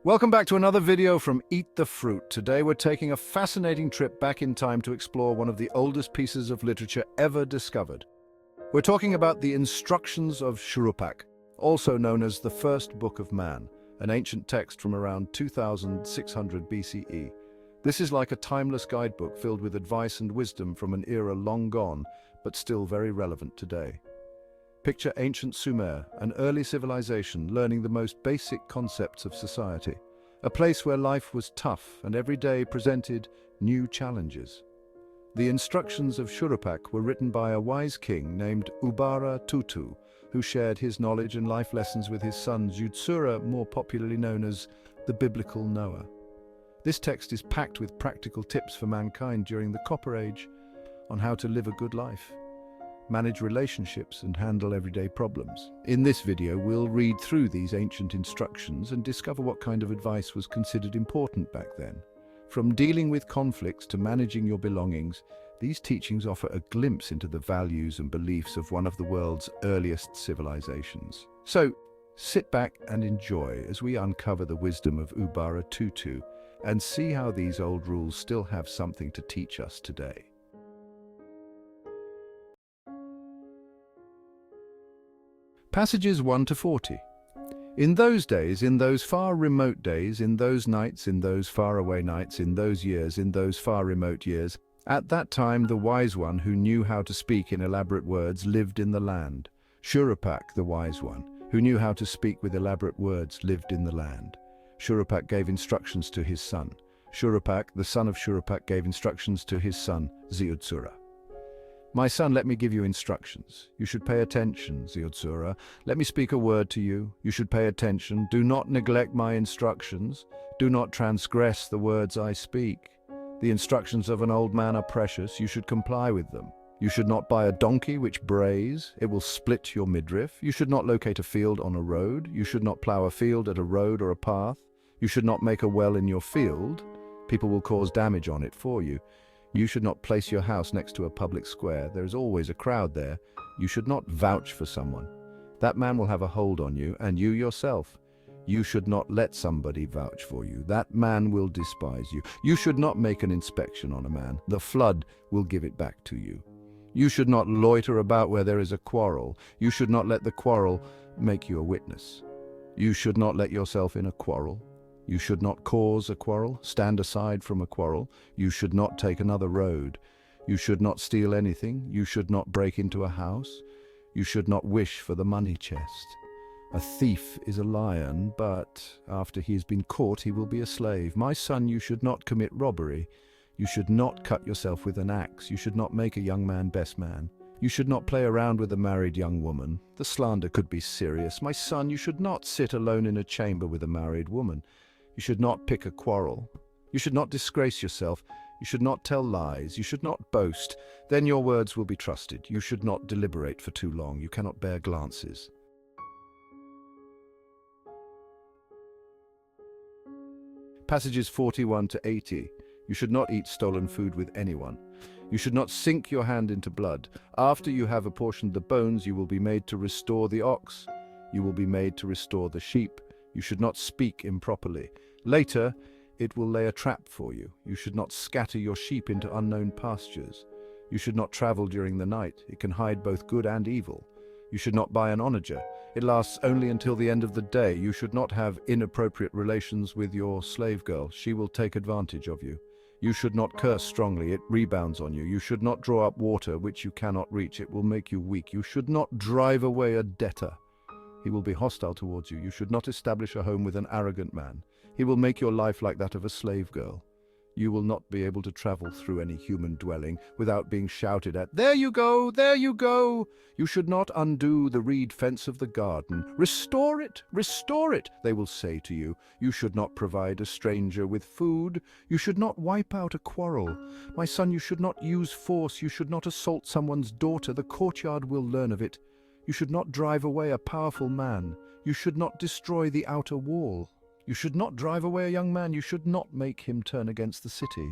Welcome back to another video from Eat the Fruit. Today we're taking a fascinating trip back in time to explore one of the oldest pieces of literature ever discovered. We're talking about the Instructions of Shuruppak, also known as the First Book of Man, an ancient text from around 2600 BCE. This is like a timeless guidebook filled with advice and wisdom from an era long gone, but still very relevant today. Picture ancient Sumer, an early civilization learning the most basic concepts of society. A place where life was tough and every day presented new challenges. The Instructions of Shuruppak were written by a wise king named Ubaratutu, who shared his knowledge and life lessons with his son Ziudsura, more popularly known as the biblical Noah. This text is packed with practical tips for mankind during the Copper Age on how to live a good life, manage relationships and handle everyday problems. In this video, we'll read through these ancient instructions and discover what kind of advice was considered important back then. From dealing with conflicts to managing your belongings, these teachings offer a glimpse into the values and beliefs of one of the world's earliest civilizations. So, sit back and enjoy as we uncover the wisdom of Ubaratutu and see how these old rules still have something to teach us today. Passages 1 to 40. In those days, in those far remote days, in those nights, in those faraway nights, in those years, in those far remote years, at that time the wise one who knew how to speak in elaborate words lived in the land. Shurpac, the wise one, who knew how to speak with elaborate words, lived in the land. Shurpac gave instructions to his son. Shurpac, the son of Shurpac, gave instructions to his son, Ziudsura. My son, let me give you instructions. You should pay attention, Ziudsura. Let me speak a word to you. You should pay attention. Do not neglect my instructions. Do not transgress the words I speak. The instructions of an old man are precious. You should comply with them. You should not buy a donkey which brays. It will split your midriff. You should not locate a field on a road. You should not plow a field at a road or a path. You should not make a well in your field. People will cause damage on it for you. You should not place your house next to a public square. There is always a crowd there. You should not vouch for someone. That man will have a hold on you, and you yourself. You should not let somebody vouch for you. That man will despise you. You should not make an inspection on a man. The flood will give it back to you. You should not loiter about where there is a quarrel. You should not let the quarrel make you a witness. You should not let yourself in a quarrel. You should not cause a quarrel, stand aside from a quarrel. You should not take another road. You should not steal anything. You should not break into a house. You should not wish for the money chest. A thief is a lion, but after he has been caught, he will be a slave. My son, you should not commit robbery. You should not cut yourself with an axe. You should not make a young man best man. You should not play around with a married young woman. The slander could be serious. My son, you should not sit alone in a chamber with a married woman. You should not pick a quarrel. You should not disgrace yourself. You should not tell lies. You should not boast. Then your words will be trusted. You should not deliberate for too long. You cannot bear glances. Passages 41 to 80. You should not eat stolen food with anyone. You should not sink your hand into blood. After you have apportioned the bones, you will be made to restore the ox. You will be made to restore the sheep. You should not speak improperly. Later, it will lay a trap for you. You should not scatter your sheep into unknown pastures. You should not travel during the night. It can hide both good and evil. You should not buy an onager. It lasts only until the end of the day. You should not have inappropriate relations with your slave girl. She will take advantage of you. You should not curse strongly. It rebounds on you. You should not draw up water which you cannot reach. It will make you weak. You should not drive away a debtor. He will be hostile towards you. You should not establish a home with an arrogant man. He will make your life like that of a slave girl. You will not be able to travel through any human dwelling without being shouted at, "There you go! There you go!" You should not undo the reed fence of the garden. "Restore it! Restore it!" they will say to you. You should not provide a stranger with food. You should not wipe out a quarrel. My son, you should not use force. You should not assault someone's daughter. The courtyard will learn of it. You should not drive away a powerful man. You should not destroy the outer wall. You should not drive away a young man. You should not make him turn against the city.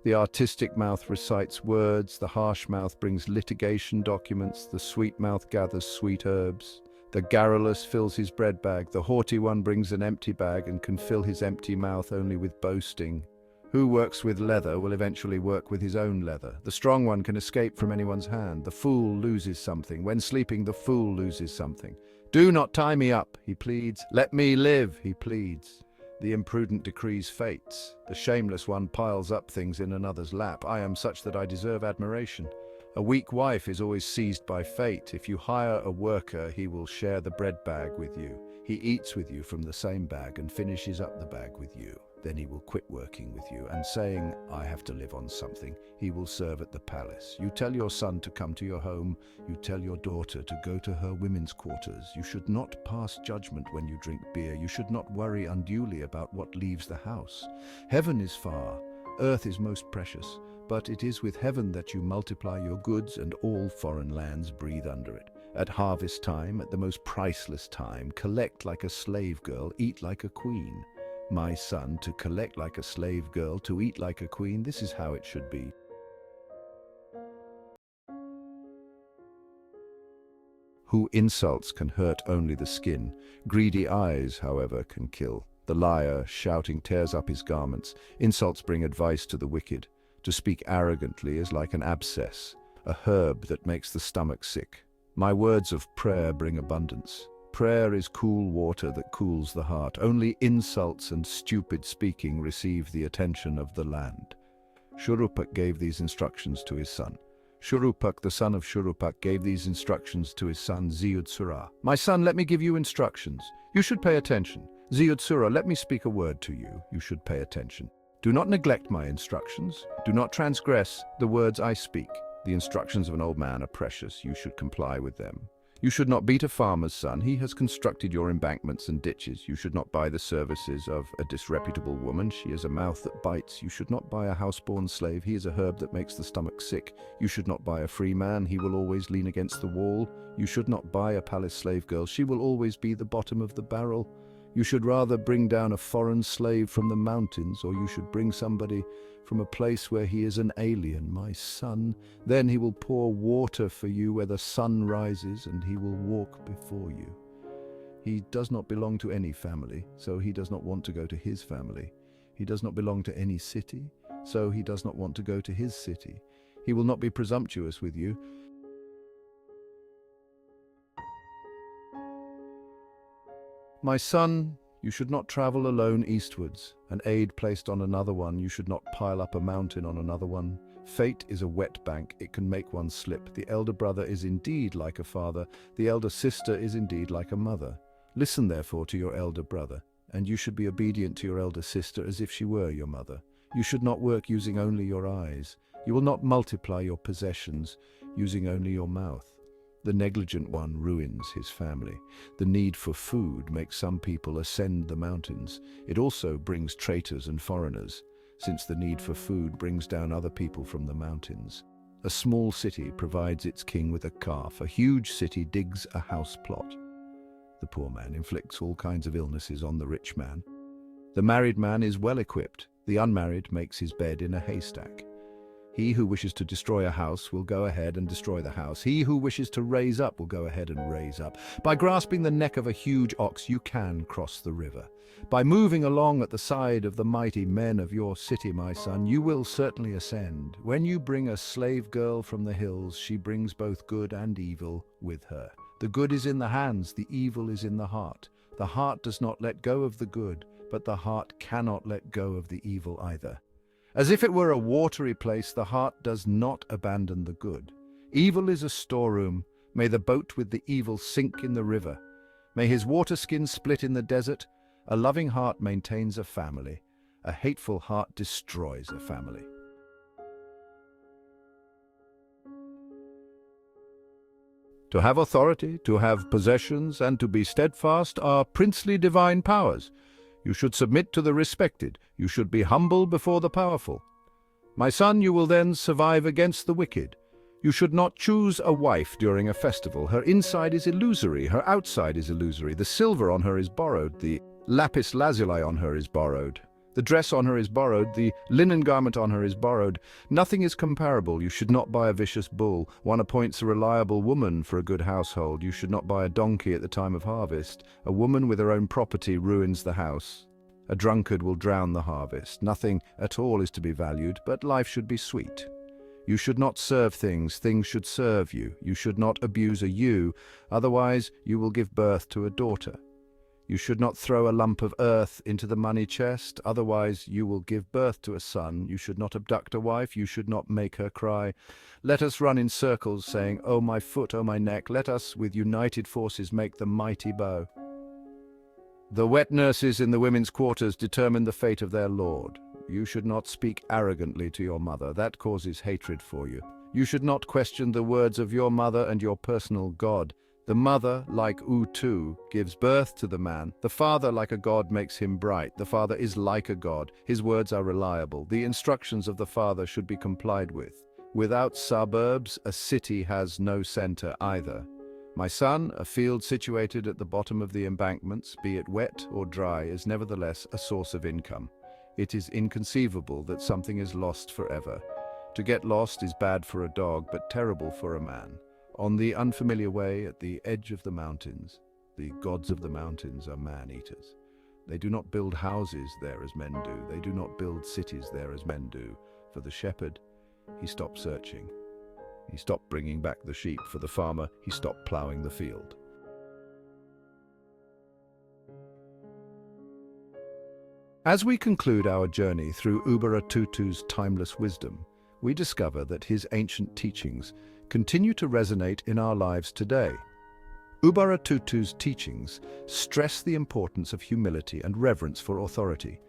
The artistic mouth recites words, the harsh mouth brings litigation documents, the sweet mouth gathers sweet herbs. The garrulous fills his bread bag, the haughty one brings an empty bag and can fill his empty mouth only with boasting. Who works with leather will eventually work with his own leather. The strong one can escape from anyone's hand. The fool loses something. When sleeping, the fool loses something. Do not tie me up, he pleads. Let me live, he pleads. The imprudent decrees fates. The shameless one piles up things in another's lap. I am such that I deserve admiration. A weak wife is always seized by fate. If you hire a worker, he will share the bread bag with you. He eats with you from the same bag and finishes up the bag with you. Then he will quit working with you and saying, I have to live on something, he will serve at the palace. You tell your son to come to your home. You tell your daughter to go to her women's quarters. You should not pass judgment when you drink beer. You should not worry unduly about what leaves the house. Heaven is far, earth is most precious, but it is with heaven that you multiply your goods, and all foreign lands breathe under it. At harvest time, at the most priceless time, collect like a slave girl, eat like a queen. My son, to collect like a slave girl, to eat like a queen, this is how it should be. Who insults can hurt only the skin. Greedy eyes, however, can kill. The liar, shouting, tears up his garments. Insults bring advice to the wicked. To speak arrogantly is like an abscess, a herb that makes the stomach sick. My words of prayer bring abundance. Prayer is cool water that cools the heart. Only insults and stupid speaking receive the attention of the land. Shuruppak gave these instructions to his son. Shuruppak, the son of Shuruppak, gave these instructions to his son Ziudsura. My son, let me give you instructions. You should pay attention. Ziudsura, let me speak a word to you. You should pay attention. Do not neglect my instructions. Do not transgress the words I speak. The instructions of an old man are precious. You should comply with them. You should not beat a farmer's son. He has constructed your embankments and ditches. You should not buy the services of a disreputable woman. She is a mouth that bites. You should not buy a house-born slave. He is a herb that makes the stomach sick. You should not buy a free man. He will always lean against the wall. You should not buy a palace slave girl. She will always be the bottom of the barrel. You should rather bring down a foreign slave from the mountains, or you should bring somebody from a place where he is an alien, my son. Then he will pour water for you where the sun rises, and he will walk before you. He does not belong to any family, so he does not want to go to his family. He does not belong to any city, so he does not want to go to his city. He will not be presumptuous with you. My son, you should not travel alone eastwards. An aid placed on another one, you should not pile up a mountain on another one. Fate is a wet bank, it can make one slip. The elder brother is indeed like a father, the elder sister is indeed like a mother. Listen therefore to your elder brother, and you should be obedient to your elder sister as if she were your mother. You should not work using only your eyes. You will not multiply your possessions using only your mouth. The negligent one ruins his family. The need for food makes some people ascend the mountains. It also brings traitors and foreigners, since the need for food brings down other people from the mountains. A small city provides its king with a calf. A huge city digs a house plot. The poor man inflicts all kinds of illnesses on the rich man. The married man is well equipped. The unmarried makes his bed in a haystack. He who wishes to destroy a house will go ahead and destroy the house. He who wishes to raise up will go ahead and raise up. By grasping the neck of a huge ox, you can cross the river. By moving along at the side of the mighty men of your city, my son, you will certainly ascend. When you bring a slave girl from the hills, she brings both good and evil with her. The good is in the hands, the evil is in the heart. The heart does not let go of the good, but the heart cannot let go of the evil either. As if it were a watery place, the heart does not abandon the good. Evil is a storeroom. May the boat with the evil sink in the river. May his water skin split in the desert. A loving heart maintains a family. A hateful heart destroys a family. To have authority, to have possessions, and to be steadfast are princely divine powers. You should submit to the respected. You should be humble before the powerful. My son, you will then survive against the wicked. You should not choose a wife during a festival. Her inside is illusory, her outside is illusory. The silver on her is borrowed, the lapis lazuli on her is borrowed. The dress on her is borrowed, the linen garment on her is borrowed. Nothing is comparable. You should not buy a vicious bull. One appoints a reliable woman for a good household. You should not buy a donkey at the time of harvest. A woman with her own property ruins the house. A drunkard will drown the harvest. Nothing at all is to be valued, but life should be sweet. You should not serve things, things should serve you. You should not abuse a ewe, otherwise you will give birth to a daughter. You should not throw a lump of earth into the money chest, otherwise you will give birth to a son. You should not abduct a wife, you should not make her cry. Let us run in circles, saying, "Oh my foot, oh my neck." Let us with united forces make the mighty bow. The wet nurses in the women's quarters determine the fate of their lord. You should not speak arrogantly to your mother, that causes hatred for you. You should not question the words of your mother and your personal god. The mother, like Utu, gives birth to the man. The father, like a god, makes him bright. The father is like a god. His words are reliable. The instructions of the father should be complied with. Without suburbs, a city has no center either. My son, a field situated at the bottom of the embankments, be it wet or dry, is nevertheless a source of income. It is inconceivable that something is lost forever. To get lost is bad for a dog, but terrible for a man. On the unfamiliar way, at the edge of the mountains, the gods of the mountains are man-eaters. They do not build houses there as men do. They do not build cities there as men do. For the shepherd, he stopped searching. He stopped bringing back the sheep. For the farmer, he stopped ploughing the field. As we conclude our journey through Ubaratutu's timeless wisdom, we discover that his ancient teachings continue to resonate in our lives today. Ubaratutu's teachings stress the importance of humility and reverence for authority,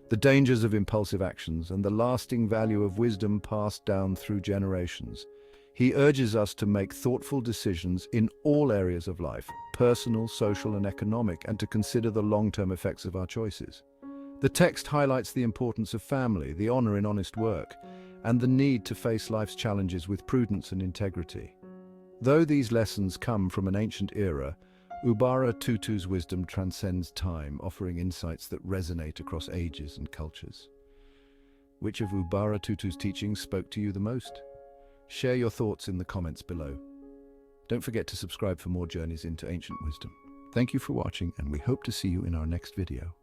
the dangers of impulsive actions, and the lasting value of wisdom passed down through generations. He urges us to make thoughtful decisions in all areas of life, personal, social, and economic, and to consider the long-term effects of our choices. The text highlights the importance of family, the honor in honest work, and the need to face life's challenges with prudence and integrity. Though these lessons come from an ancient era, Ubaratutu's wisdom transcends time, offering insights that resonate across ages and cultures. Which of Ubaratutu's teachings spoke to you the most? Share your thoughts in the comments below. Don't forget to subscribe for more journeys into ancient wisdom. Thank you for watching, and we hope to see you in our next video.